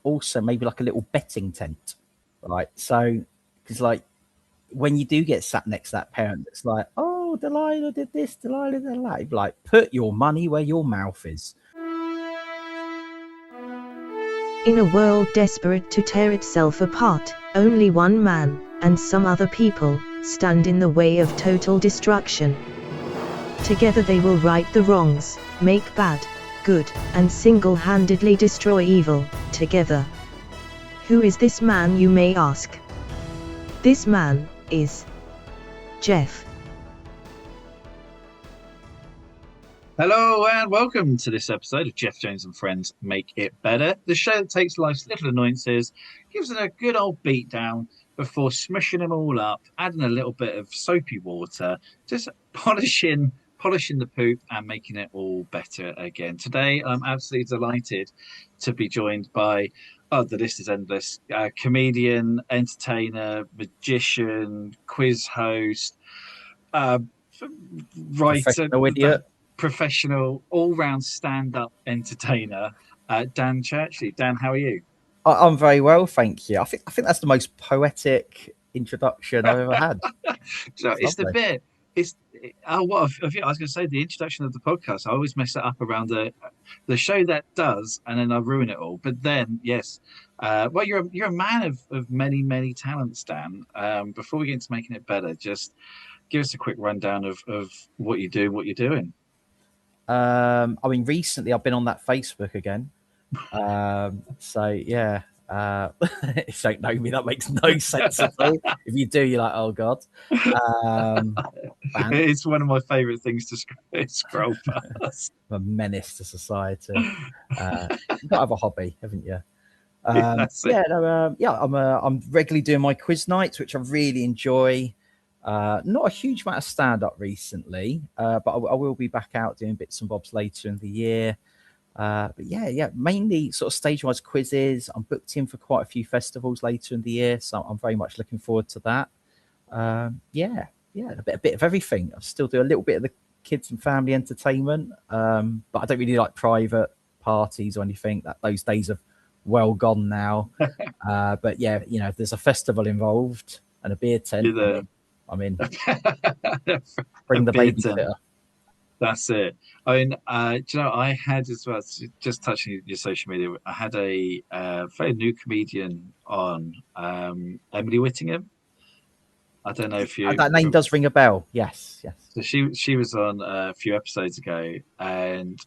also maybe like a little betting tent, right? So, because like when you do get sat next to that parent, it's like, oh, Delilah did this, Delilah did that. Like, put your money where your mouth is. In a world desperate to tear itself apart, only one man, and some other people, stand in the way of total destruction. Together they will right the wrongs, make bad good, and single-handedly destroy evil, together. Who is this man, you may ask? This man is Geoff. Hello and welcome to this episode of Geoff Jones and Friends Make It Better, the show that takes life's little annoyances, gives it a good old beat down before smushing them all up, adding a little bit of soapy water, just polishing the poop and making it all better again. Today, I'm absolutely delighted to be joined by, the list is endless, comedian, entertainer, magician, quiz host, writer, Professional idiot. professional, all-round stand-up entertainer, Dan Churchley. Dan, how are you? I'm very well, thank you. I think that's the most poetic introduction I've ever had. So it's the Lovely. bit. It's oh, what I was going to say. The introduction of the podcast. I always mess it up around the show that does, and then I ruin it all. But then, yes, well, you're a man of many talents, Dan. Before we get into making it better, just give us a quick rundown of what you do, what you're doing. I mean, recently I've been on that Facebook again. So yeah, if you don't know me, that makes no sense at all. If you do, you're like, oh god. It's one of my favourite things to scroll past. I'm a menace to society. You've got to have a hobby, haven't you? That's it. I'm regularly doing my quiz nights, which I really enjoy. Not a huge amount of stand up recently, but I will be back out doing bits and bobs later in the year. But yeah, mainly sort of stage wise quizzes. I'm booked in for quite a few festivals later in the year, so I'm very much looking forward to that. Yeah, a bit of everything. I still do a little bit of the kids and family entertainment, but I don't really like private parties or anything. Those days are well gone now. But yeah, if there's a festival involved and a beer tent, I'm in. Bring the babysitter. That's it. I mean, do you know, I had as well, just touching your social media, I had a very new comedian on, Emily Whittingham. I don't know if you. That name does ring a bell. Yes. So she was on a few episodes ago, and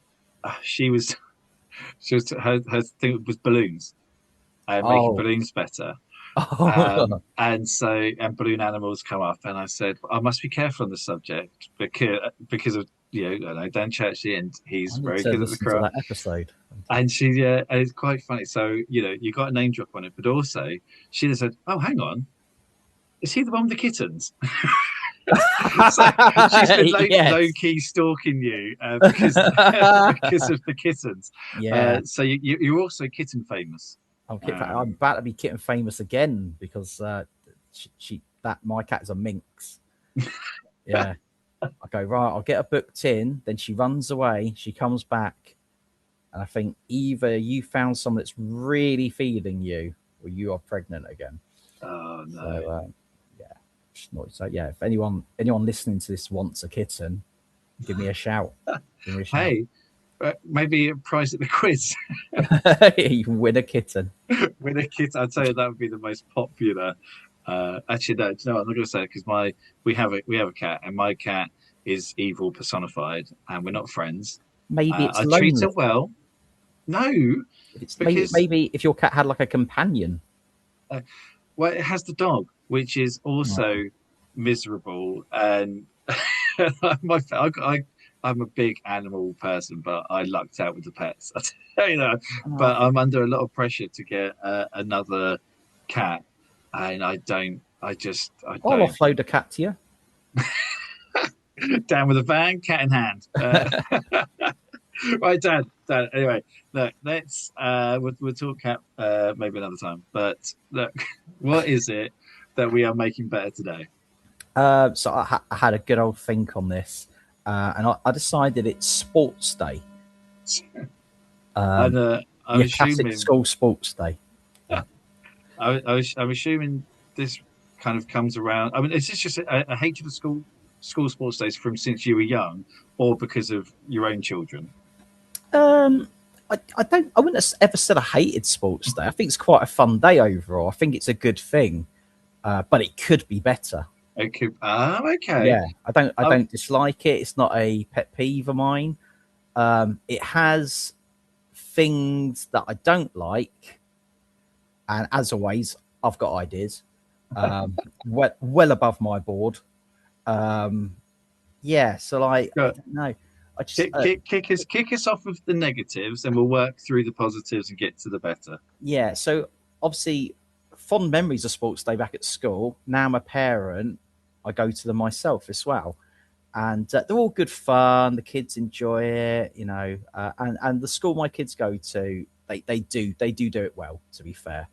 she was her thing was balloons, making balloons better. And balloon animals come up, and I said I must be careful on the subject because of I know Dan Churchley, and he's very good at the craft. That episode, and and it's quite funny. So you got a name drop on it, but also she said, "Oh, hang on, is he the one with the kittens?" So she's been low key stalking you because of the kittens. Yeah. So you're also kitten famous. I'm about to be kitten famous again because my cat is a minx. Yeah. I go, right, I'll get her booked in. Then she runs away. She comes back. And I think either you found someone that's really feeding you or you are pregnant again. Oh, no. So, if anyone listening to this wants a kitten, give me a shout. Hey, maybe a prize at the quiz. You can win a kitten. Win a kitten. I'd say that would be the most popular. Actually, no, I'm not going to say it because we have a cat, and my cat is evil personified, and we're not friends. Maybe it's I lonely. treat her well. No, maybe if your cat had like a companion. Well, it has the dog, which is also miserable, and I'm a big animal person, but I lucked out with the pets. But I'm under a lot of pressure to get another cat. And I don't. I'll offload a cat to you. Down with a van, cat in hand. Right, Dan. Anyway, look, let's we'll talk cat maybe another time. But look, what is it that we are making better today? So I had a good old think on this, and I decided it's Sports Day. I'm I'm Your classic assuming. school sports day. I'm assuming this kind of comes around. I mean, is this just a hatred of school sports days from since you were young, or because of your own children? Um, I wouldn't have ever said I hated sports day. I think it's quite a fun day overall. I think it's a good thing, but it could be better. Okay. Okay. Yeah, I Um, don't dislike it. It's not a pet peeve of mine. It has things that I don't like, and as always, I've got ideas. Well above my board. Um, yeah, so like I go- don't know. I just kick us off of the negatives, and we'll work through the positives and get to the better. yeah. So obviously, fond memories of sports day back at school. Now I'm a parent. I go to them myself as well, and they're all good fun. The kids enjoy it, and the school my kids go to, they do it well. To be fair,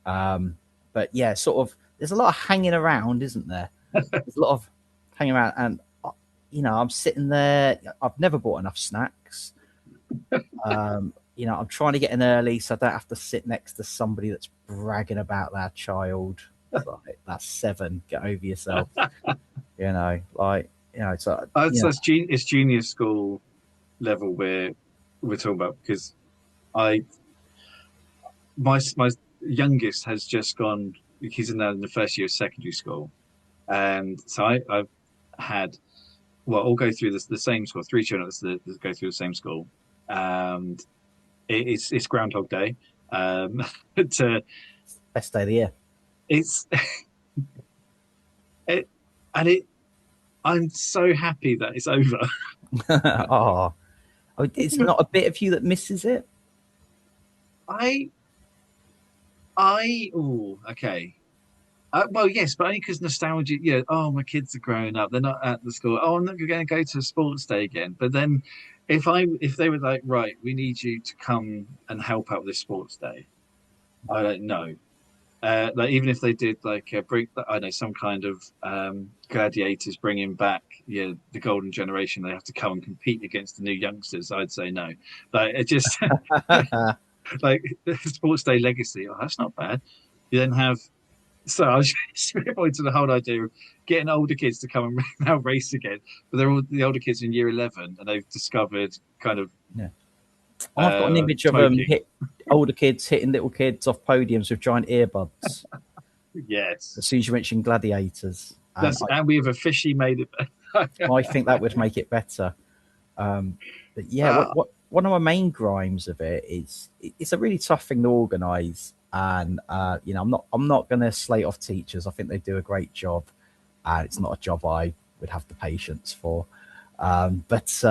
but yeah, sort of. There's a lot of hanging around, isn't there? There's a lot of hanging around, and I'm sitting there. I've never bought enough snacks. I'm trying to get in early so I don't have to sit next to somebody that's bragging about their child. It's like, that's 7. Get over yourself. So So it's junior school level where we're talking about because I my youngest has just gone. He's now in the first year of secondary school, and so I've had all go through the same school. 3 children that go through the same school, and it's Groundhog Day. But best day of the year. it's it, and it. I'm so happy that it's over. Oh, it's not a bit of you that misses it. I oh, okay. Well, yes, but only because nostalgia. Yeah. Oh, my kids are growing up. They're not at the school. Oh, I'm not going to go to a sports day again. But then, if they were like, right, we need you to come and help out with this sports day, I don't know. Like even if they did like bring, I know some kind of gladiators bringing back the golden generation, they have to come and compete against the new youngsters. I'd say no. Like it just like the sports day legacy. Oh, that's not bad. You then have so I was just pointing to the whole idea of getting older kids to come and now race again, but they're all the older kids in year 11, and they've discovered kind of Yeah. I've got an image of smoking. older kids hitting little kids off podiums with giant earbuds. Yes, As soon as you mention gladiators, and and we have officially made it. I think that would make it better. But yeah, uh, one of my main grimes of it is it's a really tough thing to organise, and I'm not going to slate off teachers. I think they do a great job, and it's not a job I would have the patience for. But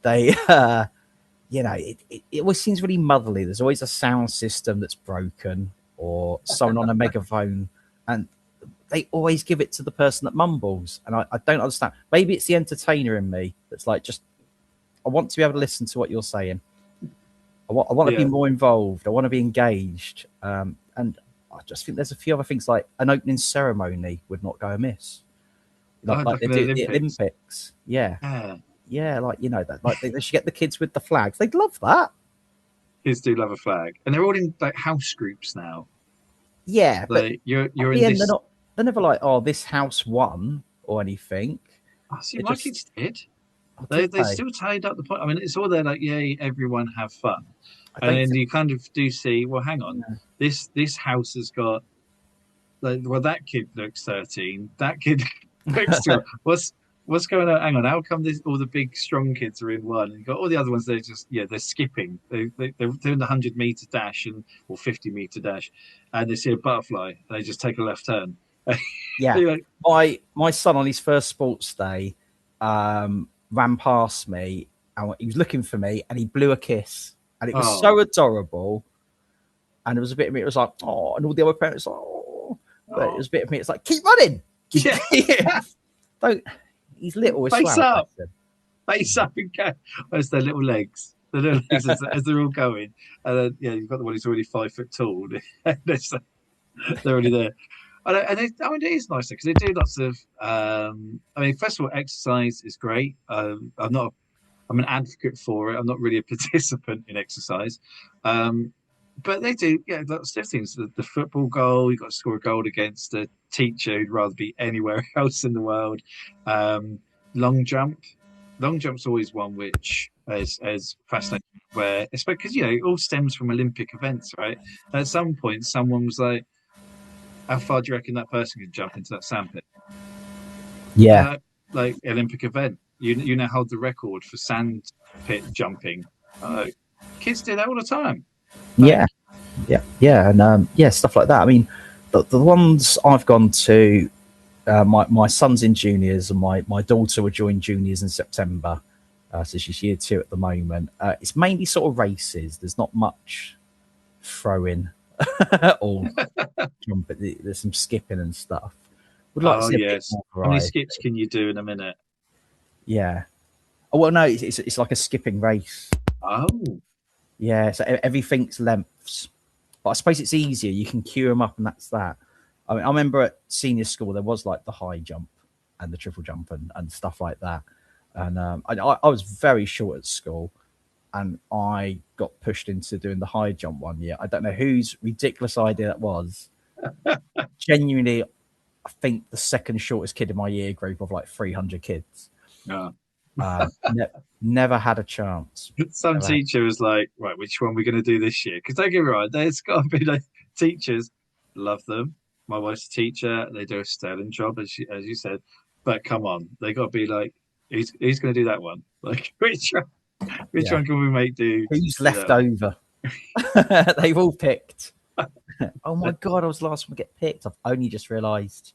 they, it always seems really motherly. There's always a sound system that's broken or someone on a megaphone, and they always give it to the person that mumbles, and I don't understand. Maybe it's the entertainer in me that's like, just I want to be able to listen to what you're saying. I want to be more involved. I want to be engaged. And I just think there's a few other things like an opening ceremony would not go amiss. Like they do the Olympics. Yeah, like that. Like they should get the kids with the flags. They'd love that. Kids do love a flag, and they're all in like house groups now. Yeah, but like you're in the end, this. They're never like, oh, this house won or anything. I see. My kids did. Oh, They still tied up the point. I mean, it's all there like, yay, everyone have fun. I And then you kind of do see, well, hang on, Yeah. this house has got like, well, that kid looks 13. That kid looks to what's going on? Hang on, how come all the big strong kids are in one? And you got all the other ones, they're skipping. They're doing the 100-meter dash or 50-meter dash, and they see a butterfly, and they just take a left turn. Yeah. Like, my son on his first sports day ran past me, and he was looking for me, and he blew a kiss, and it was so adorable. And there was a bit of me, it was like, oh, and all the other parents, oh, but it was a bit of me, it's like, keep running. Don't. He's little as face well. Up, face up, and go. Where's their little legs? The little legs as they're all going, and then you've got the one who's already 5 foot tall. They're already there. I mean, it is nice because they do lots of. I mean, first of all, exercise is great. I'm not I'm an advocate for it. I'm not really a participant in exercise. But they do, yeah, lots of things. The football goal, you've got to score a goal against a teacher who'd rather be anywhere else in the world. Um, long jump. Long jump's always one which is fascinating, where it's because, it all stems from Olympic events, right? At some point, someone was like, how far do you reckon that person can jump into that sandpit? Yeah, Like Olympic event. You now hold the record for sand pit jumping. Uh, Kids do that all the time. yeah, Like, yeah, and yeah, stuff like that. I mean, the ones I've gone to, my son's in juniors, and my daughter will join juniors in September. So she's year 2 at the moment. It's mainly sort of races. There's not much throwing or jumping. There's some skipping and stuff. Would like to oh see a bit yes. more How many variety. skips can you do in a minute? Yeah. Oh well, no, it's like a skipping race. Oh, Yeah, so everything's lengths. But I suppose it's easier. You can queue them up, and that's that. I mean, I remember at senior school there was like the high jump and the triple jump and stuff like that. And I was very short at school, and I got pushed into doing the high jump one year. I don't know whose ridiculous idea that was. Genuinely, I think the second shortest kid in my year group of like 300 kids. no. Never had a chance. Some Never had. teacher was like, right, which one we're going to do this year? Because don't get me wrong, there's got to be like teachers, love them. My wife's a teacher; they do a sterling job, as you said. But come on, they got to be like, who's going to do that one? Like, which Yeah. one can we make do? Who's You left know, over? They've all picked. Oh my god, I was the last one to get picked. I've only just realised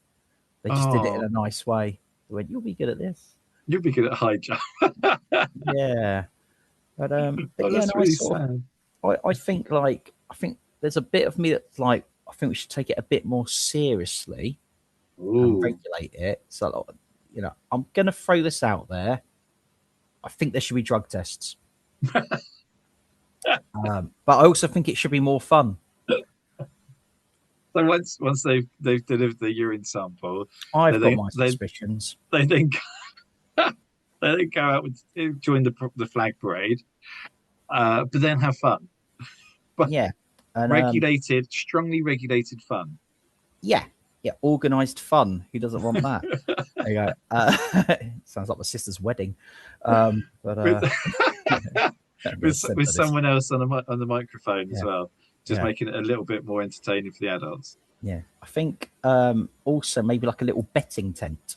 they just did it in oh, a nice way. They went, "You'll be good at this." you'll be good at high jump. Yeah, but Oh, yeah, that's no, I really sort of, sad. I think there's a bit of me that's like, I think we should take it a bit more seriously and Ooh, regulate it. So, I'm gonna throw this out there. I think there should be drug tests, but I also think it should be more fun. so once they've delivered the urine sample, I've then got they my they suspicions. they then they then go out with join the flag parade, but then have fun. But Yeah, and regulated, strongly regulated fun. yeah, yeah, organised fun. Who doesn't want that? There you go. Sounds like my sister's wedding. But with I'm going to with censor this. someone else on the microphone as Yeah, well, just yeah, making it a little bit more entertaining for the adults. yeah. I think also maybe like a little betting tent,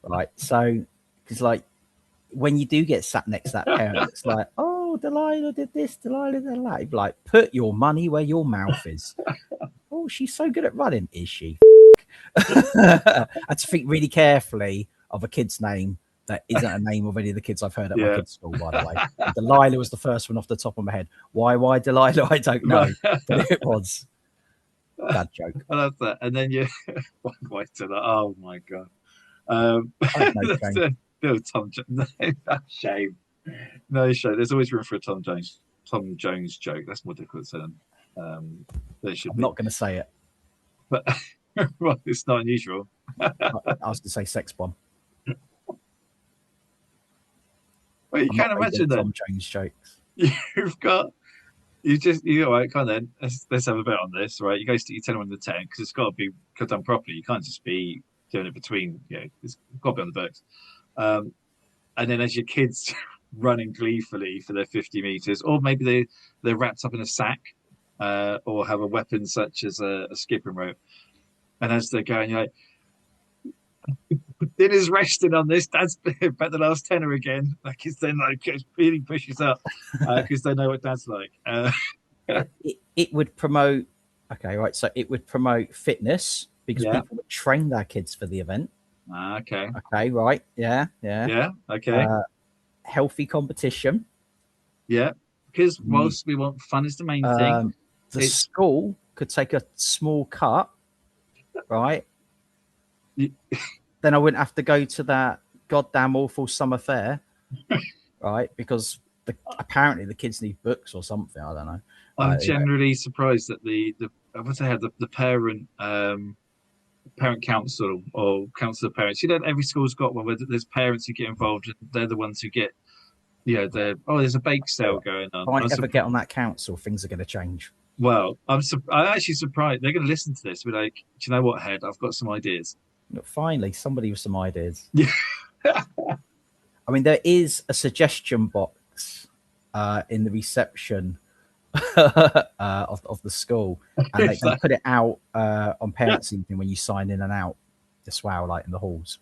right? So, because like when you do get sat next to that parent, it's like, oh, Delilah did this, Delilah did that. Like, put your money where your mouth is. Oh, she's so good at running, is she? I had to think really carefully of a kid's name that isn't a name of any of the kids I've heard at my Yeah. kids' school, by the way. And Delilah was the first one off the top of my head. Why Delilah? I don't know, but it was. Bad joke. I love that. And then you wait till that. Oh my god. I have no That's shame. a little Tom Jones. No shame. No shame. There's always room for a Tom Jones joke. That's more difficult than there should I'm be. not going to say it. But well, it's not unusual. I was going to say sex bomb. Well, you I'm not can't very good imagine at then. Tom Jones jokes. You've got you all right, come on then. Let's have a bet on this, right? You go stick your 10 on the 10 because it's got to be done properly. You can't just be doing it between, it's got to be on the books. And then as your kids running gleefully for their 50 meters, or maybe they're wrapped up in a sack, or have a weapon such as a skipping rope. And as they're going, you're like, dinner's resting on this. Dad's bet the last tenner again. Like it's then like it really pushes up because they know what dad's like. It would promote. Okay, right. So it would promote fitness because Yeah. people would train their kids for the event. Okay. Okay, right. Yeah, yeah. Yeah. Okay. Healthy competition. Yeah. Because You, whilst we want fun is the main thing, the it's school could take a small cut, right? Then I wouldn't have to go to that goddamn awful summer fair, right? Because apparently the kids need books or something. I don't know. I'm generally surprised that the once I had the parent parent council or council of parents. Every school's got one where there's parents who get involved, and they're the ones who get, there's a bake sale going If on. I ever get on that council, things are going to change. Well, I'm actually surprised they're going to listen to this. Be like, do you know what, Head? I've got some ideas. But finally, somebody with some ideas. Yeah. I mean, there is a suggestion box in the reception of the school, and they put it out on Parents' Evening when you sign in and out as well, like in the halls.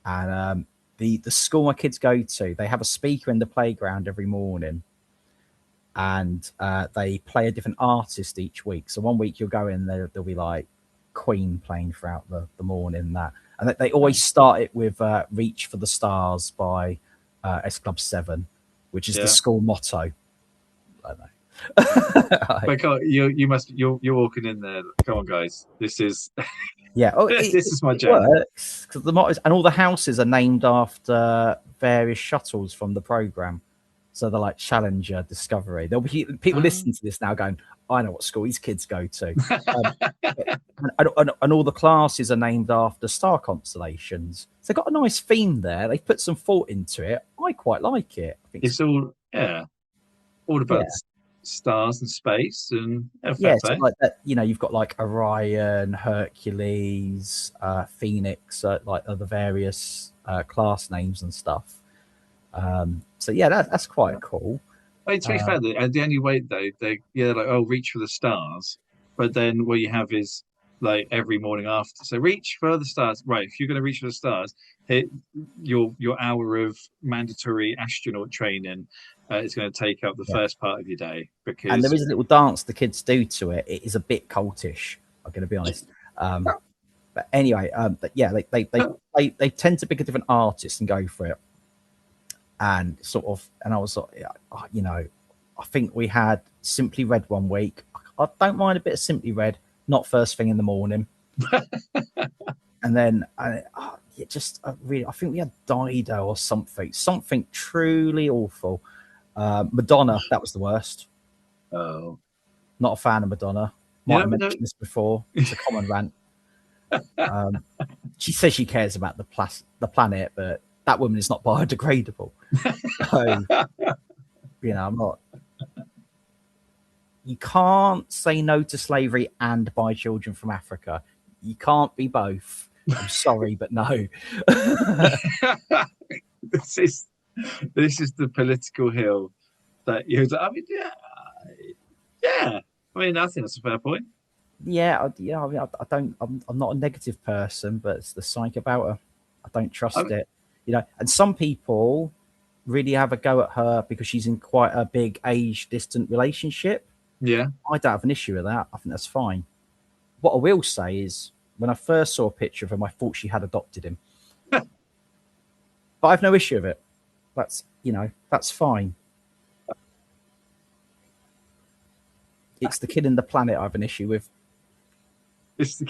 And the school my kids go to, they have a speaker in the playground every morning, and they play a different artist each week. So one week you'll go in there, there'll be like Queen playing throughout the morning, and they always start it with "Reach for the Stars" by S Club 7, which is the school motto. I don't know. But you're walking in there. Come on, guys. This is this is my jam. Works because the mottos and all the houses are named after various shuttles from the program. So they're like Challenger, Discovery. There'll be people listening to this now going, I know what school these kids go to. And all the classes are named after star constellations. So they've got a nice theme there. They've put some thought into it. I quite like it. I think it's all about stars and space and so like that. You've got like Orion, Hercules, Phoenix, like other various class names and stuff. So that's quite cool. I mean, to be fair, the only way though, they're like, reach for the stars, but then what you have is like every morning after, so reach for the stars, right? If you're going to reach for the stars, hit your hour of mandatory astronaut training is going to take up the first part of your day, and there is a little dance the kids do to it. It is a bit cultish, I'm going to be honest. But anyway, they tend to pick a different artist and go for it. And I was like, I think we had Simply Red one week. I don't mind a bit of Simply Red, not first thing in the morning. And then I think we had Dido or something truly awful. Madonna, that was the worst. Oh, not a fan of Madonna. Might have mentioned this before. It's a common rant. She says she cares about the planet, but that woman is not biodegradable. So, I'm not. You can't say no to slavery and buy children from Africa. You can't be both. I'm sorry, but no. This is the political hill that you. I mean, yeah. I mean, I think that's a fair point. Yeah. I mean, I don't. I'm not a negative person, but it's the psych about her. I don't trust it. And some people really have a go at her because she's in quite a big age distant relationship. Yeah. I don't have an issue with that. I think that's fine. What I will say is when I first saw a picture of him, I thought she had adopted him. But I have no issue with it. That's fine. It's the kid in the planet I have an issue with. It's the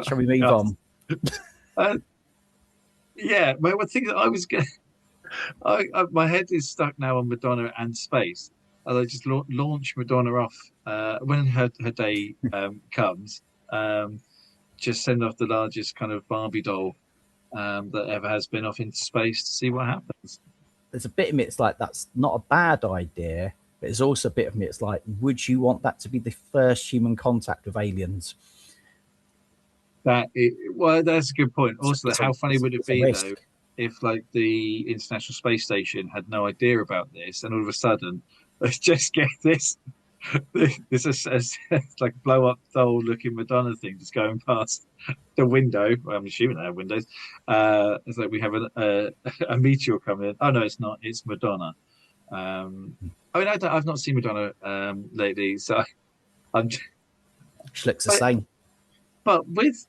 Shall we move on? One thing that I was going my head is stuck now on Madonna and space. I'll just launch Madonna off when her day comes. Just send off the largest kind of Barbie doll that ever has been off into space to see what happens. There's a bit of me it's like that's not a bad idea, but there's also a bit of me it's like, would you want that to be the first human contact with aliens? That's a good point. Also, how funny would it be though if like the International Space Station had no idea about this, and all of a sudden, let's just get this is like blow up doll looking Madonna thing just going past the window. Well, I'm assuming they have windows. It's like we have a meteor coming in. Oh no, it's not. It's Madonna. I mean, I've not seen Madonna lately, so I'm. She looks the same. But with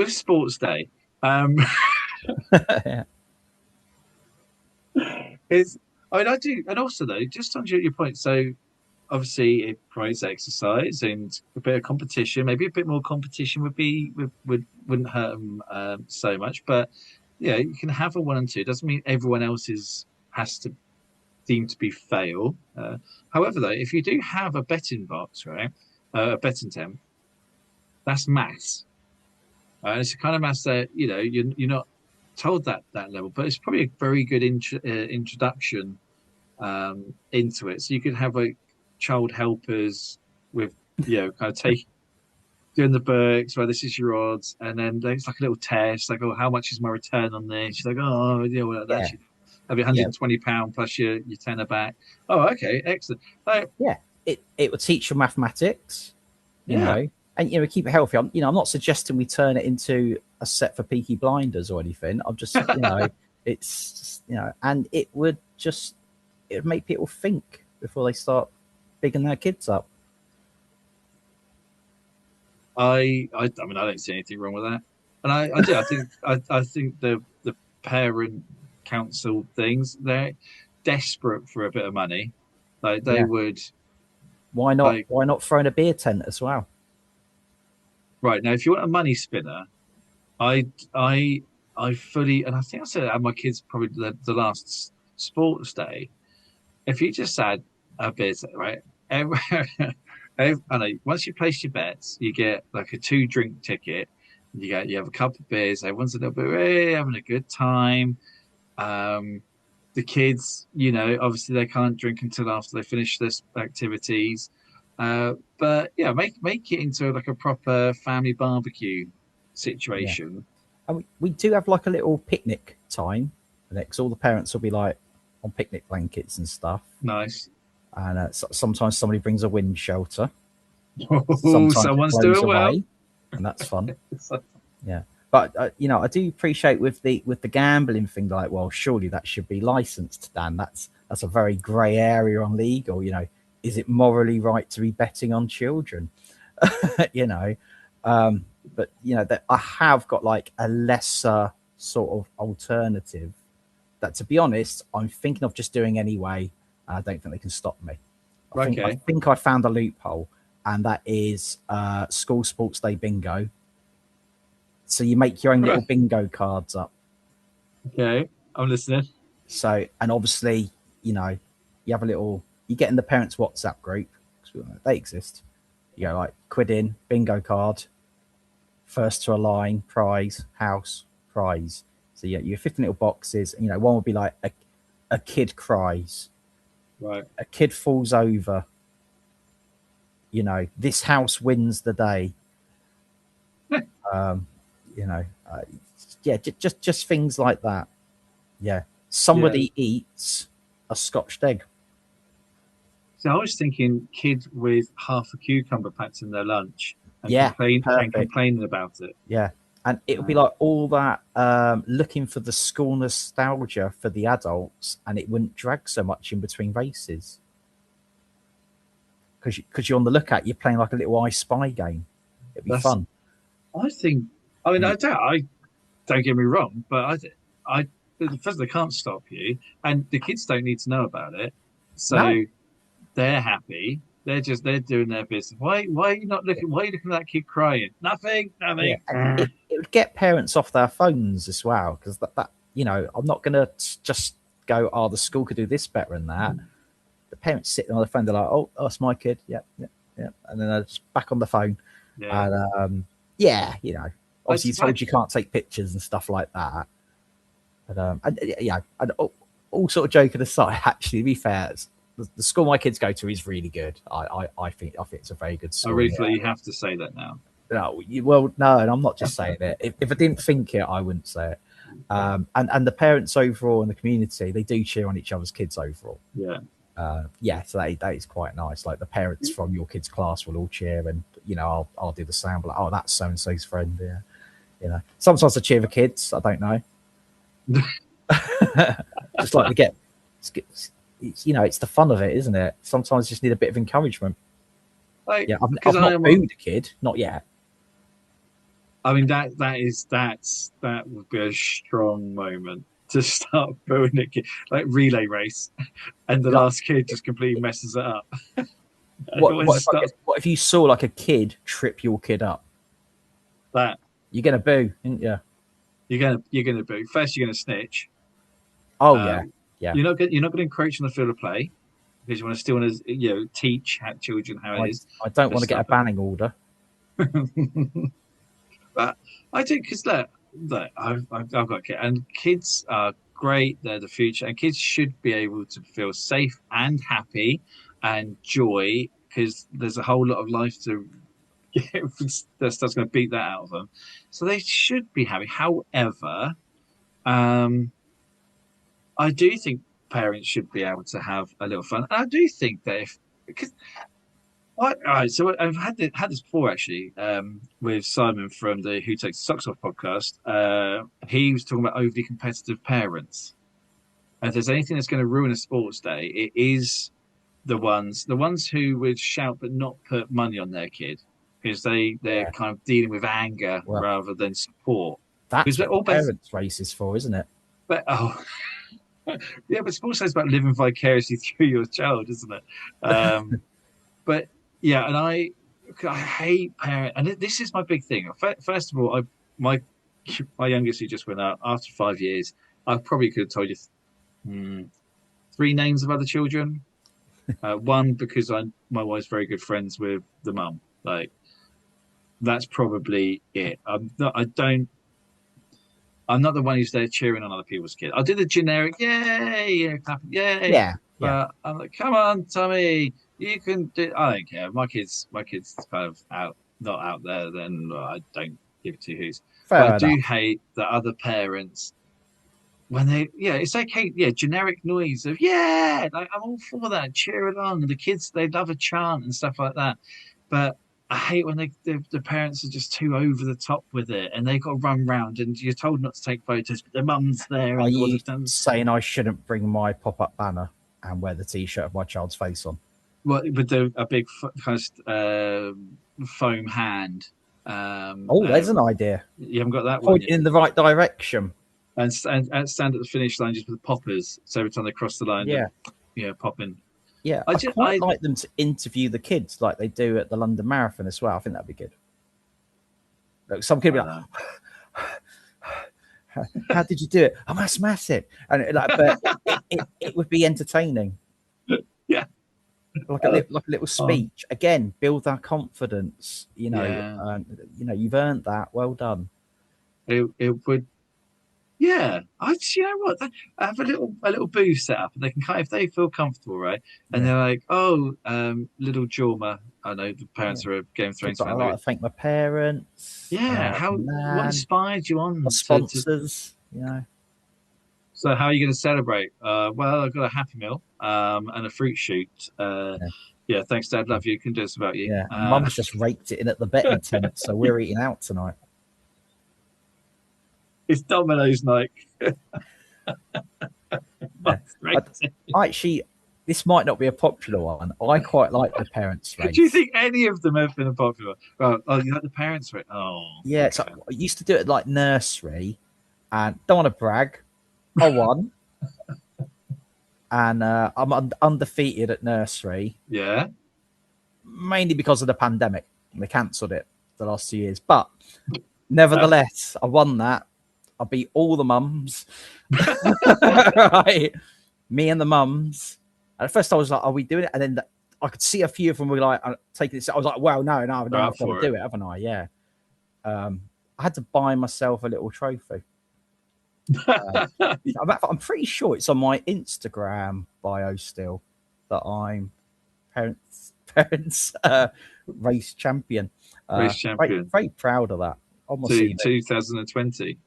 Sports Day, I do, and also though, just on your point, so obviously it promotes exercise and a bit of competition. Maybe a bit more competition wouldn't hurt them so much. But you can have a 1 and 2. Doesn't mean everyone else's has to seem to be fail. However, though, if you do have a betting box, right, a betting temp, that's maths. It's a kind of maths that you're not told that level, but it's probably a very good introduction into it. So you could have like child helpers with kind of doing the books where this is your odds, and then it's like a little test, like, oh, how much is my return on this? She's like, oh, well, that Yeah, should have your yeah, £120 plus your tenner back. Oh, okay, excellent. Like, yeah. It will teach you mathematics, yeah. and keep it healthy. I'm not suggesting we turn it into a set for Peaky Blinders or anything. I'm just it's and it would make people think before they start bigging their kids up. I mean, I don't see anything wrong with that, and I do. I think the parent council things, they're desperate for a bit of money. Like they Yeah, would why not? like Why not throw in a beer tent as well? right now. If you want a money spinner, I I I fully, and I think I said it at my kids probably the last sports day. If you just had a bit, right? Every, I know once you place your bets, you get like a 2 drink ticket. You have a couple of beers. Everyone's a little bit hey, having a good time. Um, the kids, obviously they can't drink until after they finish this activities. But yeah, make it into like a proper family barbecue Yeah, situation. and we do have like a little picnic time, because all the parents will be like on picnic blankets and stuff. Nice. And sometimes somebody brings a wind shelter. Oh, Sometimes it someone's blows doing well. away, and that's fun. Yeah, but I do appreciate with the gambling thing. Like, well, surely that should be licensed, Dan. That's a very grey area on legal. Is it morally right to be betting on children? you know, but that I have got like a lesser sort of alternative that, to be honest, I'm thinking of just doing anyway. And I don't think they can stop me. I Okay. think I found a loophole, and that is school sports day bingo. So you make your own little bingo cards up. Okay. I'm listening. So, and obviously, you have you get in the parents' WhatsApp group, they exist. You go like quid in, bingo card, first to a line, prize, house, prize. So you have 15 little boxes. And, one would be like a kid cries, Right. a kid falls over. This house wins the day. Um, you know, uh, yeah, just things like that. Yeah, Yeah. somebody eats a scotched egg. So I was thinking kid with half a cucumber packed in their lunch and Yeah, perfect. complaining about it. Yeah, and it'll be Uh, like all that looking for the school nostalgia for the adults, and it wouldn't drag so much in between races because you're on the lookout. You're playing like a little I Spy game. It'd be that's fun. I think. I mean, And I don't get me wrong, but I first they can't stop you, and the kids don't need to know about it, no, so they're happy. They're doing their business. Why are you not looking? Why are you looking at that kid crying? Nothing. yeah, Nothing. and it would get parents off their phones as well, because that I'm not gonna just go, oh, the school could do this better than that. The parents sitting on the phone, they're like, oh, it's my kid, yeah, and then they're just back on the phone, Yeah. and yeah, obviously you're It's like told you can't take pictures and stuff like that, but and, yeah, and all sort of joking aside, actually, to be fair, the school my kids go to is really good. I think it's a very good I school. really feel you have to say that now. No, no, and I'm not just saying it. If I didn't think it, I wouldn't say it. And the parents overall in the community, they do cheer on each other's kids overall. Yeah. Yeah, so that is quite nice. Like the parents from your kids' class will all cheer, and I'll do the same. Like, oh, that's so and so's friend. Yeah, Sometimes I cheer the kids. I don't know. Just like to it's the fun of it, isn't it? Sometimes you just need a bit of encouragement. Like, Yeah, because I've not booed a kid, not yet. I mean that would be a strong moment to start booing a kid, like relay race, and the Like, last kid just completely messes it up. what Everyone what if, stop what if you saw like a kid trip your kid up? that. You're gonna boo, aren't you? You're gonna boo. First, you're gonna snitch. Oh yeah, Um, yeah, you're not gonna encroach on the field of play. because you still want to teach children how it is. I don't But want to get a stop banning order. it. But I do because look, I've got a kid, and kids are great. They're the future, and kids should be able to feel safe and happy and joy because there's a whole lot of life to that stuff's going to beat that out of them. So they should be happy. However, um, I do think parents should be able to have a little fun. And I do think that if because all right, so I've had this before actually with Simon from the Who Takes the Socks Off podcast. He was talking about overly competitive parents. And if there's anything that's going to ruin a sports day, it is the ones who would shout but not put money on their kid because they're Yeah. kind of dealing with anger Well, rather than support. that's Because we're what the all based, parents' race is for, isn't it? but yeah, but sports day is about living vicariously through your child, isn't it? But yeah, and I hate parent, and this is my big thing. First of all, my my youngest who just went out after 5 years, I probably could have told you three names of other children. One because my wife's very good friends with the mum. Like that's probably it. I'm not the one who's there cheering on other people's kids. I'll do the generic, yay, yeah, clapping, yay. Yeah. Yeah. But I'm like, come on, Tommy, you can do. I don't care. My kids, kind of not out there. Then I don't give two hoots. But Fair I enough. do hate that other parents when it's okay, yeah, generic noise of yeah, like I'm all for that, cheer along, and the kids they love a chant and stuff like that. But I hate when the parents are just too over the top with it, and they got to run round, and you're told not to take photos, but their mum's there, Are and all you the time. saying I shouldn't bring my pop-up banner and wear the T-shirt of my child's face on? Well, with a big kind of foam hand. Oh, there's an idea. You haven't got that one Pointing yet. in the right direction. And stand at the finish line just with the poppers. So every time they cross the line, Yeah. popping. Yeah, I I just, quite like them to interview the kids like they do at the London Marathon as well. I think that'd be good. Like some kid be like, "How did you do it?" I'm asthmatic, and but it would be entertaining. Yeah, like a little speech. Again, build our confidence. Yeah. You've earned that. Well done. it would. Yeah, you know what? I have a little booth set up, and they can if they feel comfortable, right? And Yeah. they're like, "Oh, little Jorma." I know the Yeah. parents are a Game of Thrones Kids, I fan, like maybe. to thank my parents. Yeah, what Man, inspired you on my to? sponsors. So how are you going to celebrate? Well, I've got a Happy Meal, and a fruit shoot. Yeah. Yeah, thanks, Dad. Love you. Can do this about you. Yeah, and Mum's just raked it in at the betting tent, so we're eating out tonight. It's Domino's night. Yeah. Actually, this might not be a popular one. I quite like the parents' race. Do you think any of them have been a popular? Oh, you like the parents' race? Oh, yeah. So I used to do it like nursery, and don't want to brag. I won, and I'm undefeated at nursery. Yeah. Mainly because of the pandemic. They cancelled it the last 2 years, but nevertheless, I won that. I beat all the mums. Right. Me and the mums. And at first I was like, are we doing it? And then I could see a few of them were like taking this. I was like, well, no, I've got to do it, haven't I? Yeah. I had to buy myself a little trophy. I'm pretty sure it's on my Instagram bio still that I'm parents race champion. Race champion. Very proud of that. Almost 2020.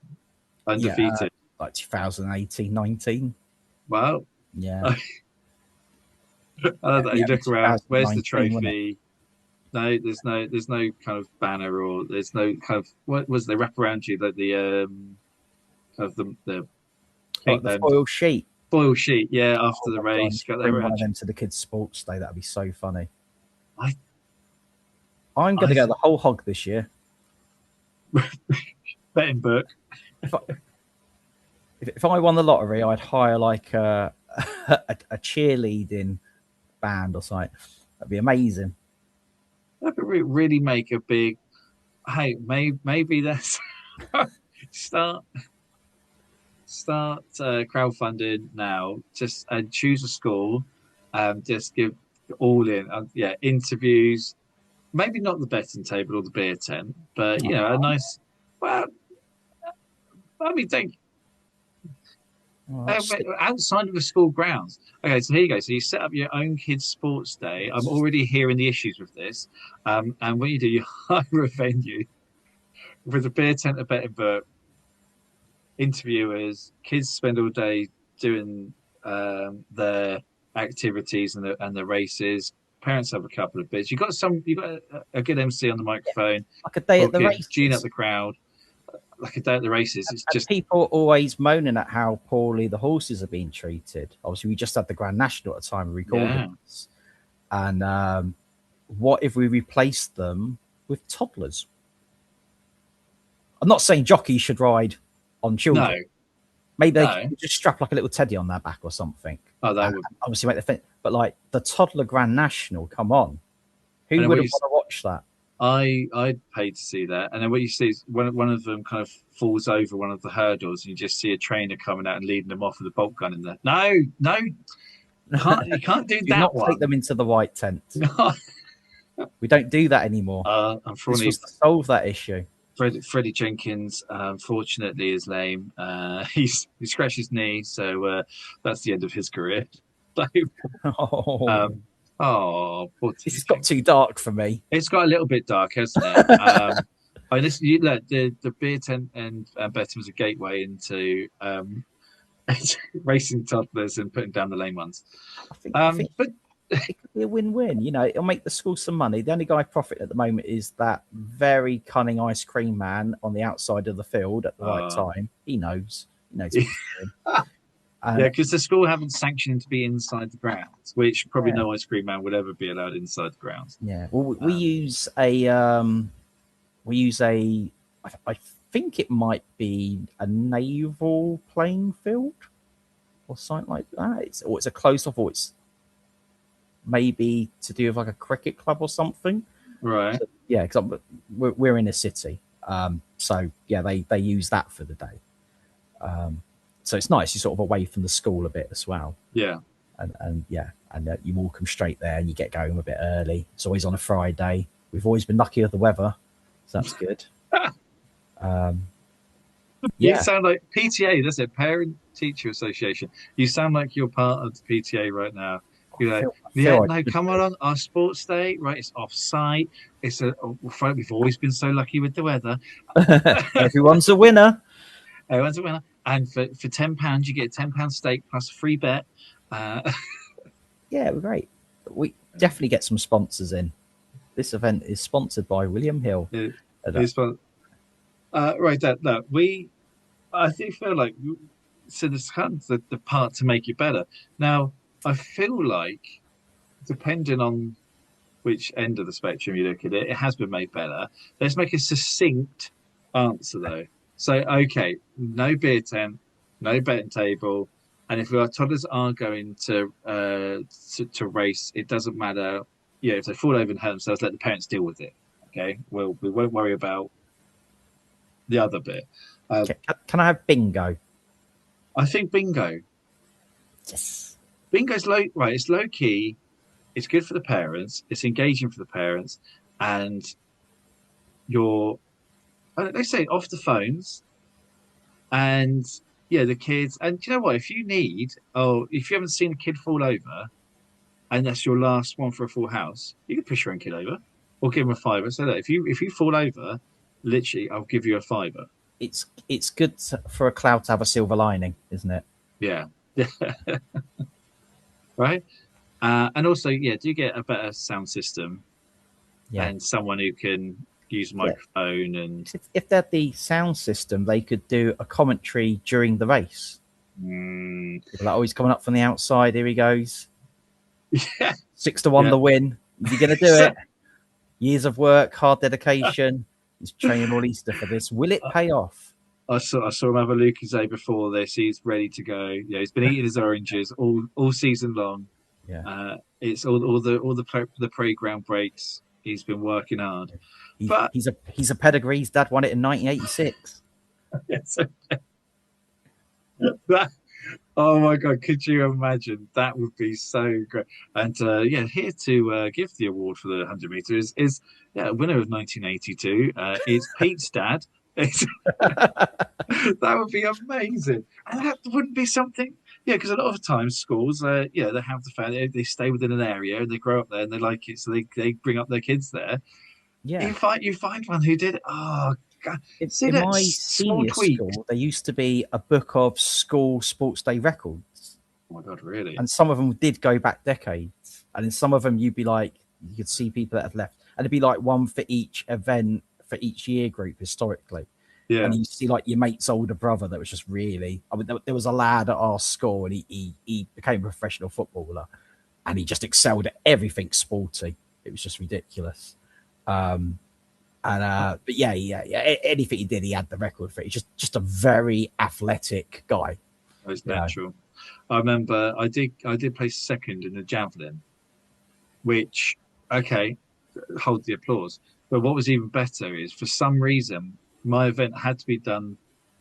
Undefeated. Yeah, like 2018, 19. Wow. Yeah. I love that. You look around. Where's the trophy? No, there's no kind of banner, or there's no kind of what was they wrap around you like the kind of the foil sheet. Foil sheet, yeah. After the race, got bring one of them to the kids' sports day. That'd be so funny. I'm going to go the whole hog this year. Betting book. If I won the lottery, I'd hire like a cheerleading band or something. That'd be amazing. That would really make a big. Hey, maybe that's start crowdfunding now. Just choose a school Just give all in. Yeah, interviews. Maybe not the betting table or the beer tent, but a nice. Well, I mean, don't Oh, outside of the school grounds. Okay, so here you go. So you set up your own kids' sports day. I'm already hearing the issues with this. And what you do, you hire a venue with a beer tent, a betting book, interviewers. Kids spend all day doing their activities and the races. Parents have a couple of bits. You got a good MC on the microphone, like a day at the talking, gene up races. the crowd. Like a day at the races. It's And just people always moaning at how poorly the horses are being treated. Obviously, we just had the Grand National at the time of recording this. And what if we replaced them with toddlers? I'm not saying jockeys should ride on children. no. Maybe they could just strap like a little teddy on their back or something. Oh, that would obviously make the thing. But like the toddler Grand National, come on. Who would have want to watch that? I'd pay to see that. And then what you see is one of them kind of falls over one of the hurdles, and you just see a trainer coming out and leading them off with a bolt gun in there. No, you can't do that. Not take them into the white tent. No. We don't do that anymore. Unfortunately, this was to solve that issue. Freddie Jenkins, unfortunately, is lame. He scratched his knee, so that's the end of his career. So, this has got too dark for me. It's got a little bit dark, hasn't it? The beer tent and betting was a gateway into racing toddlers and putting down the lame ones. I think but it could be a win-win. It'll make the school some money. The only guy profiting at the moment is that very cunning ice cream man on the outside of the field at the right time. He knows. What he's doing. Because the school haven't sanctioned him to be inside the grounds, which probably no ice cream man would ever be allowed inside the grounds. Yeah. Well, we use a. I think it might be a naval playing field or something like that. It's a closed off, or it's maybe to do with like a cricket club or something. Right. So, yeah, because we're in a city. So yeah, they use that for the day. So it's nice. You're sort of away from the school a bit as well. Yeah. And you walk them straight there, and you get going a bit early. It's always on a Friday. We've always been lucky with the weather, so that's good. You sound like PTA. That's it, Parent Teacher Association. You sound like you're part of the PTA right now. You're like, come on our sports day, right? It's off site. We've always been so lucky with the weather. Everyone's a winner. Everyone's a winner. And for £10, you get a £10 steak plus a free bet. Yeah, great. We definitely get some sponsors in. This event is sponsored by William Hill. Right, Dad. I do feel like this kind of the part to make it better. Now, I feel like, depending on which end of the spectrum you look at it, it has been made better. Let's make a succinct answer, though. So, okay, no beer tent, no betting table, and if our toddlers are going to race, it doesn't matter. Yeah, if they fall over and hurt themselves, let the parents deal with it. Okay, well, we won't worry about the other bit. Can I have bingo? I think bingo. Yes. Bingo's right. It's low key. It's good for the parents. It's engaging for the parents, and they say off the phones, and the kids. And do you know what? If you haven't seen a kid fall over, and that's your last one for a full house, you can push your own kid over, or give them a fiver. So that if you fall over, literally, I'll give you a fiver. It's good for a cloud to have a silver lining, isn't it? Yeah. Right. And also, do get a better sound system, and someone who can use a microphone. And if they had the sound system, they could do a commentary during the race. People are always coming up from the outside. Here he goes. Yeah. 6-1 the win. You're going to do it. Years of work, hard dedication. He's training all Easter for this. Will it pay off? I saw him have a Lucozade before this. He's ready to go. Yeah, he's been eating his oranges all season long. Yeah, it's all the playground breaks. He's been working hard. He's a pedigree. His dad won it in 1986. Yes. Oh my God, could you imagine? That would be so great. And yeah, here to give the award for the 100 meter is yeah, winner of 1982. It's Pete's dad. It's, that would be amazing. And that wouldn't be something, yeah, because a lot of times schools, yeah, they have the fact they stay within an area and they grow up there and they like it, so they bring up their kids there. Yeah. You find one who did it. Oh God, see In that my small senior tweak. school, there used to be a book of school sports day records, Oh my God, really? and some of them did go back decades. And in some of them, you'd be like, you could see people that have left, and it'd be like one for each event for each year group historically. Yeah. And you see like your mate's older brother that was just really. I mean, there was a lad at our school, and he became a professional footballer, and he just excelled at everything sporty. It was just ridiculous. But yeah, anything he did, he had the record for it. He's just a very athletic guy. It's natural. I remember I did play second in the javelin, which okay, hold the applause. But what was even better is for some reason my event had to be done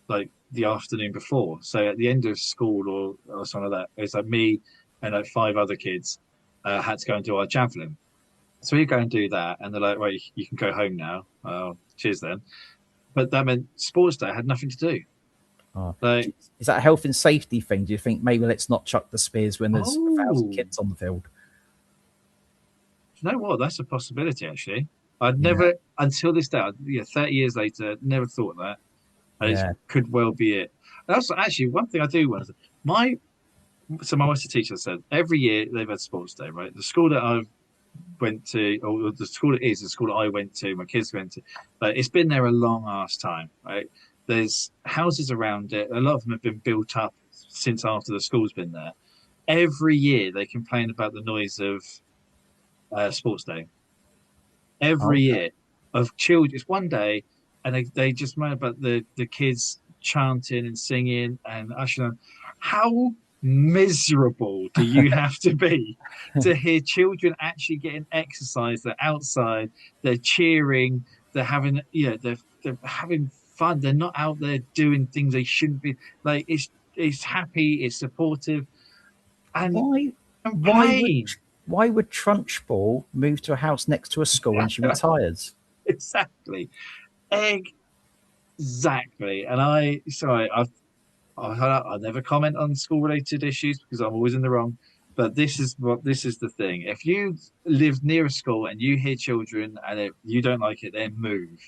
like the afternoon before. So at the end of school or something like that, it's like me and like five other kids had to go and do our javelin. So we go and do that, and they're like, "Right, you can go home now." Oh, cheers then. But that meant sports day had nothing to do. Oh. Like, Is that a health and safety thing? Do you think maybe let's not chuck the spears when there's 1,000 oh, kids on the field? you know what? That's a possibility, actually. I'd Yeah, never, until this day, yeah, 30 years later, never thought that. And it yeah. could well be it. And also, actually, one thing I do want to, my, so my master teacher said every year they've had sports day, right? The school that I went to, or the school it is, the school that I went to, my kids went to, but it's been there a long ass time, right? There's houses around it. A lot of them have been built up since after the school's been there. Every year they complain about the noise of sports day every Okay. year of children. It's one day, and they just moan about the kids chanting and singing and ushering on. How miserable do you have to be to hear children actually getting exercise? They're outside, they're cheering, they're having, they're having fun. They're not out there doing things they shouldn't be. Like it's happy, it's supportive, and Why? and Why would playing. why would Trunchbull move to a house next to a school when she retires? Exactly. Exactly. And I never comment on school related issues because I'm always in the wrong. But this is the thing. If you live near a school and you hear children and you don't like it, then move.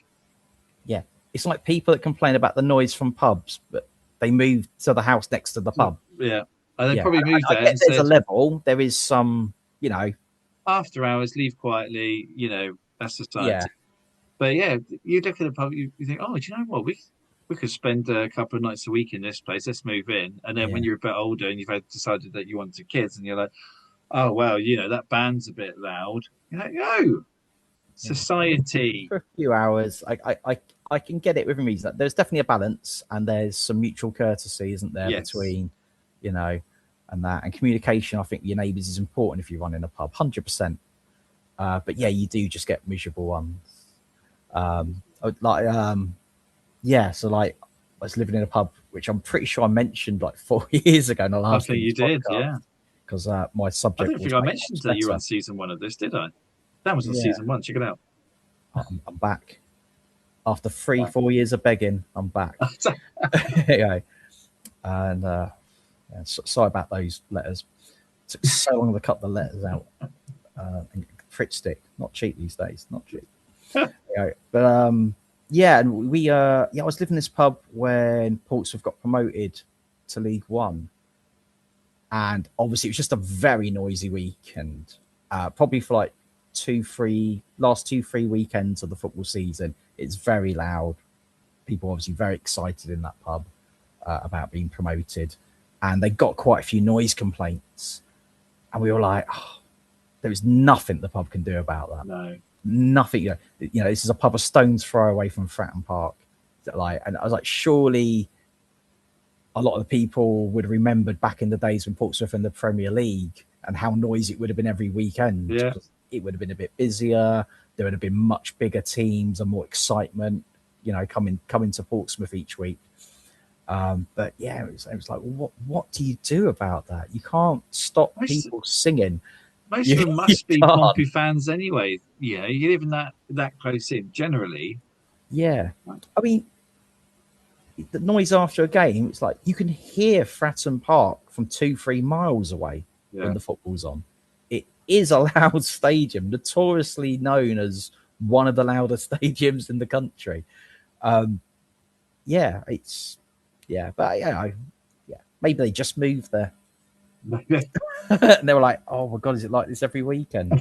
Yeah, it's like people that complain about the noise from pubs, but they move to the house next to the pub. Yeah. And they Yeah, probably moved I there get and there's a said, level. There is some, after hours, leave quietly, that's yeah, society. But yeah, you look at a pub, you think, oh, do you know what? We could spend a couple of nights a week in this place. Let's move in. And then yeah. when you're a bit older and you've decided that you wanted kids, and you're like, oh well, that band's a bit loud. You're like, no, Yeah. society. For a few hours, I can get it within reason. There's definitely a balance, and there's some mutual courtesy, isn't there, Yes. between, and that, and communication. I think your neighbours is important if you run in a pub, 100%. But yeah, you do just get miserable ones. So like I was living in a pub, which I'm pretty sure I mentioned like 4 years ago in the I last think you did, yeah. because my I subject don't was think I make mentioned pubs that you were on better. season one of this, did I? That was on Yeah, season one. Check it out. I'm back after 4 years of begging. I'm back. Anyway, and sorry about those letters. It took so long to cut the letters out. And Fritz stick, not cheap these days, not cheap. But yeah, and I was living in this pub when Portsmouth got promoted to League One, and obviously it was just a very noisy weekend. Probably for like last 2-3 weekends of the football season, it's very loud. People obviously very excited in that pub about being promoted, and they got quite a few noise complaints, and we were like, there is nothing the pub can do about that. No. Nothing. This is a pub a stone's throw away from Fratton Park. And I was like, surely a lot of the people would have remembered back in the days when Portsmouth in the Premier League and how noisy it would have been every weekend. Yeah. It would have been a bit busier. There would have been much bigger teams and more excitement, coming to Portsmouth each week. But yeah, it was like, what do you do about that? You can't stop most, people singing. most of You, them you must be can't. Pompey fans anyway. You know, you live in that close in generally. Yeah. I mean, the noise after a game, it's like you can hear Fratton Park from 2-3 miles away when Yeah. the football's on. It is a loud stadium, notoriously known as one of the loudest stadiums in the country. Yeah, it's but yeah, maybe they just moved there. And they were like, "Oh my god, is it like this every weekend?"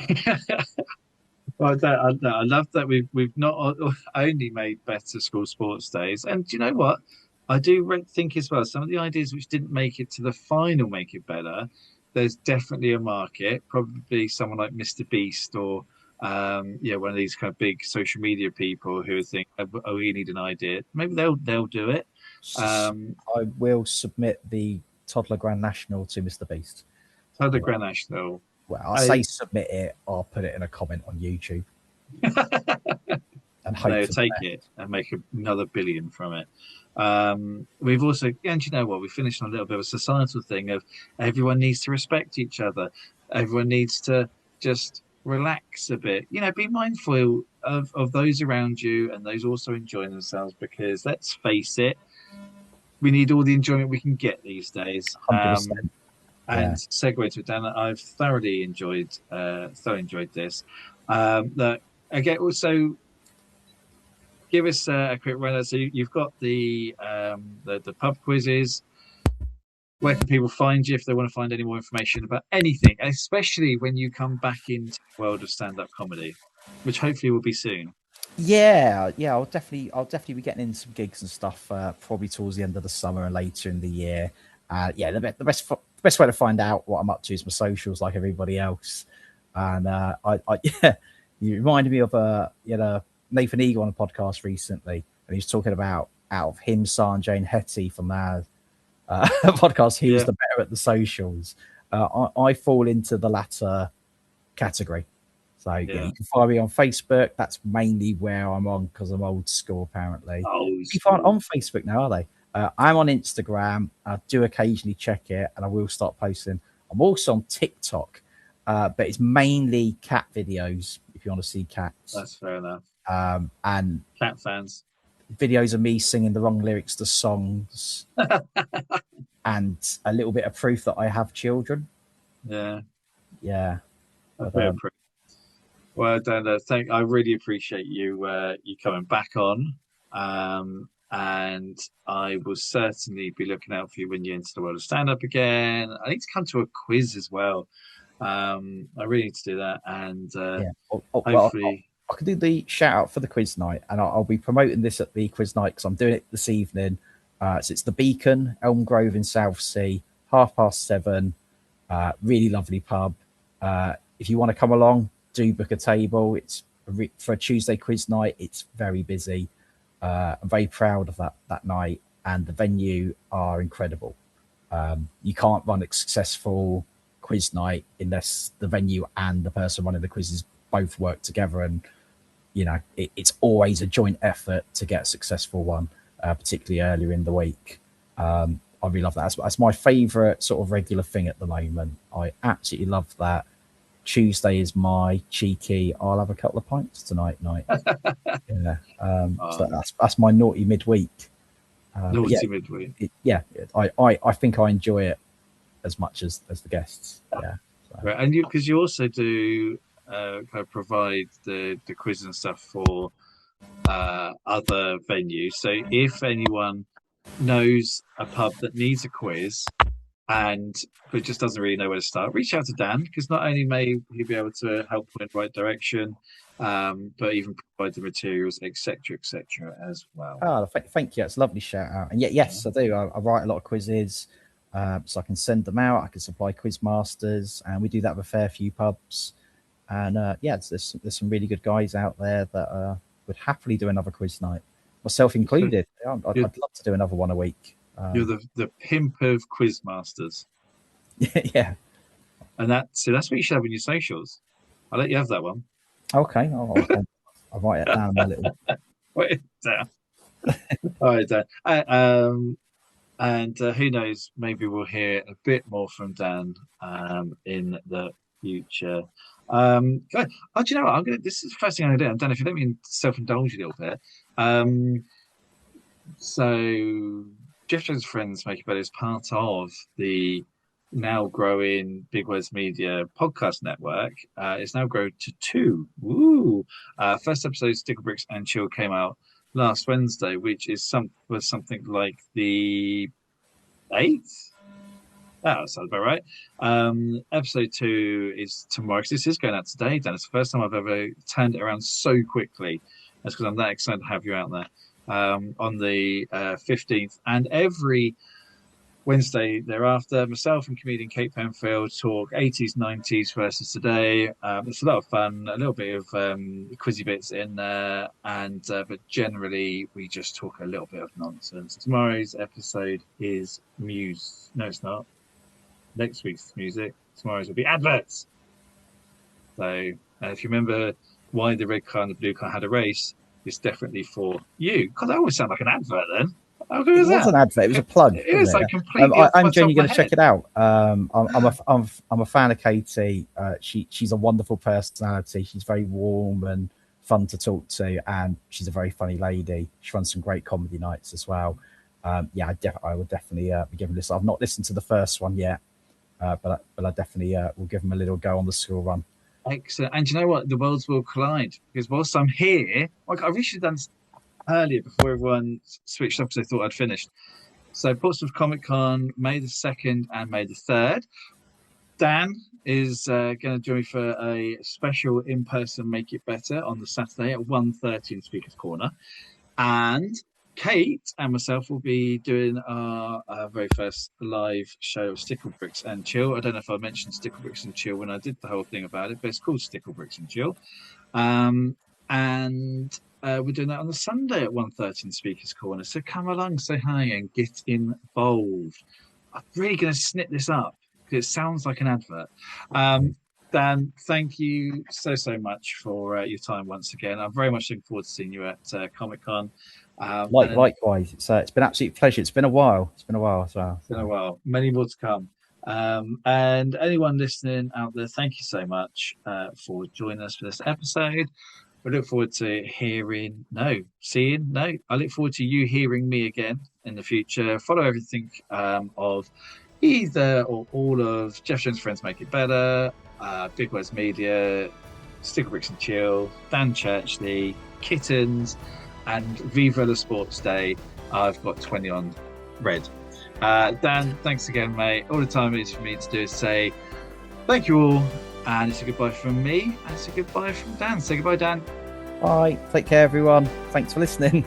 Well, I love that we've not only made better school sports days, and do you know what? I do think as well. Some of the ideas which didn't make it to the final make it better. There's definitely a market. Probably someone like Mr. Beast or yeah, one of these kind of big social media people who think, oh, we need an idea. Maybe they'll do it. Um, I will submit the toddler Grand National to Mr. Beast. so the Well, Grand National. well, I I say submit it. I'll put it in a comment on YouTube and hope They'll for the take best. it and make another billion from it. We've also, and you know what, we finished on a little bit of a societal thing of everyone needs to respect each other. Everyone needs to just relax a bit. You know, be mindful of those around you and those also enjoying themselves because let's face it, we need all the enjoyment we can get these days. 100%. And Yeah. segue to it, Dan, I've thoroughly enjoyed this. That again, also give us a quick rundown. So you've got the pub quizzes. Where can people find you if they want to find any more information about anything, especially when you come back into the world of stand-up comedy, which hopefully will be soon. Yeah. I'll definitely be getting in some gigs and stuff. Probably towards the end of the summer and later in the year. Yeah, the best way to find out what I'm up to is my socials, like everybody else. And yeah, you reminded me of Nathan Eagle on a podcast recently, and he was talking about out of him, Sanjay, and Hetty from our podcast, who was Yeah, the better at the socials. I fall into the latter category. So yeah, yeah. you can find me on Facebook. That's mainly where I'm on because I'm old school. Apparently, Old people aren't school. on Facebook now, are they? I'm on Instagram. I do occasionally check it, and I will start posting. I'm also on TikTok, but it's mainly cat videos. If you want to see cats, That's fair enough. and Cat fans. videos of me singing the wrong lyrics to songs, and a little bit of proof that I have children. Yeah, Yeah, a but bit of proof. Well, Dan, I really appreciate you coming back on. And I will certainly be looking out for you when you enter the world of stand up again. I need to come to a quiz as well. I really need to do that, and yeah. Well, hopefully, I can do the shout out for the quiz night, and I'll be promoting this at the quiz night because I'm doing it this evening. So it's the Beacon, Elm Grove in Southsea, 7:30. Really lovely pub. If you want to come along, do book a table. It's for a Tuesday quiz night. It's very busy. I'm very proud of that night, and the venue are incredible. You can't run a successful quiz night unless the venue and the person running the quizzes both work together, and it's always a joint effort to get a successful one, particularly earlier in the week. I really love that. That's my favourite sort of regular thing at the moment. I absolutely love that. Tuesday is my cheeky, I'll have a couple of pints tonight night. Yeah. So that's my naughty midweek. But yeah, naughty midweek. I think I enjoy it as much as the guests. Yeah. So. Right, and because you also do kind of provide the quiz and stuff for other venues. So if anyone knows a pub that needs a quiz and but just doesn't really know where to start, reach out to Dan because not only may he be able to help point in the right direction, but even provide the materials, etc., as well. Oh, thank you. It's a lovely shout out. And yes, I do. I write a lot of quizzes, so I can send them out. I can supply quiz masters, and we do that with a fair few pubs. And there's some really good guys out there that would happily do another quiz night, myself included. I'd love to do another one a week. You're the pimp of quiz masters. Yeah. And that's what you should have in your socials. I'll let you have that one. Okay. I'll write it down a little. Wait down. All right, Dan. And who knows, maybe we'll hear a bit more from Dan in the future. Good. Oh, do you know what? This is the first thing I'm gonna do. Dan, if you don't mean self-indulge a little bit. So Geoff Jones and Friends Make It Better is part of the now growing Big Words Media podcast network. It's now grown to two. Woo! First episode, Stickle Bricks and Chill, came out last Wednesday, which was something like the 8th. That sounds about right. Episode 2 is tomorrow, because this is going out today, Dan. It's the first time I've ever turned it around so quickly. That's because I'm that excited to have you out there on the 15th. And every Wednesday thereafter, myself and comedian Kate Penfield talk 80s, 90s versus today. It's a lot of fun, a little bit of quizzy bits in there, but generally we just talk a little bit of nonsense. Tomorrow's episode is Muse. No, it's not. Next week's music. Tomorrow's will be adverts. So if you remember why the red car and the blue car had a race, it's definitely for you. God, I always sound like an advert then. How good is that? It was an advert. It was a plug. It is like completely. I'm genuinely going to check it out. I'm a fan of Katie. She's a wonderful personality. She's very warm and fun to talk to, and she's a very funny lady. She runs some great comedy nights as well. I would definitely be giving this. I've not listened to the first one yet, but I definitely will give them a little go on the school run. Excellent. And you know what? The worlds will collide, because whilst I'm here, like I wish I'd done earlier before everyone switched up, because they thought I'd finished. So Portsmouth Comic Con, May the 2nd and May the 3rd. Dan is going to join me for a special in-person Make It Better on the Saturday at 1:30 in Speaker's Corner. And Kate and myself will be doing our very first live show of Stickle Bricks and Chill. I don't know if I mentioned Stickle Bricks and Chill when I did the whole thing about it, but it's called Stickle Bricks and Chill. And we're doing that on the Sunday at 1:30 in Speaker's Corner. So come along, say hi, and get involved. I'm really going to snip this up because it sounds like an advert. Dan, thank you so much for your time once again. I'm very much looking forward to seeing you at Comic Con. Likewise, it's been an absolute pleasure. It's been a while. It's been a while as well. It's been a while. Many more to come. And anyone listening out there, thank you so much for joining us for this episode. We look forward to I look forward to you hearing me again in the future. Follow everything of either or all of Geoff Jones and Friends Make It Better, Big Words Media, Stickle Bricks and Chill, Dan Churchley, Kittens, and Viva la Sports Day. I've got 20 on red. Dan, thanks again, mate. All the time it is for me to do is say thank you all, and it's a goodbye from me, and it's a goodbye from Dan. Say goodbye, Dan. Bye. Take care, everyone. Thanks for listening.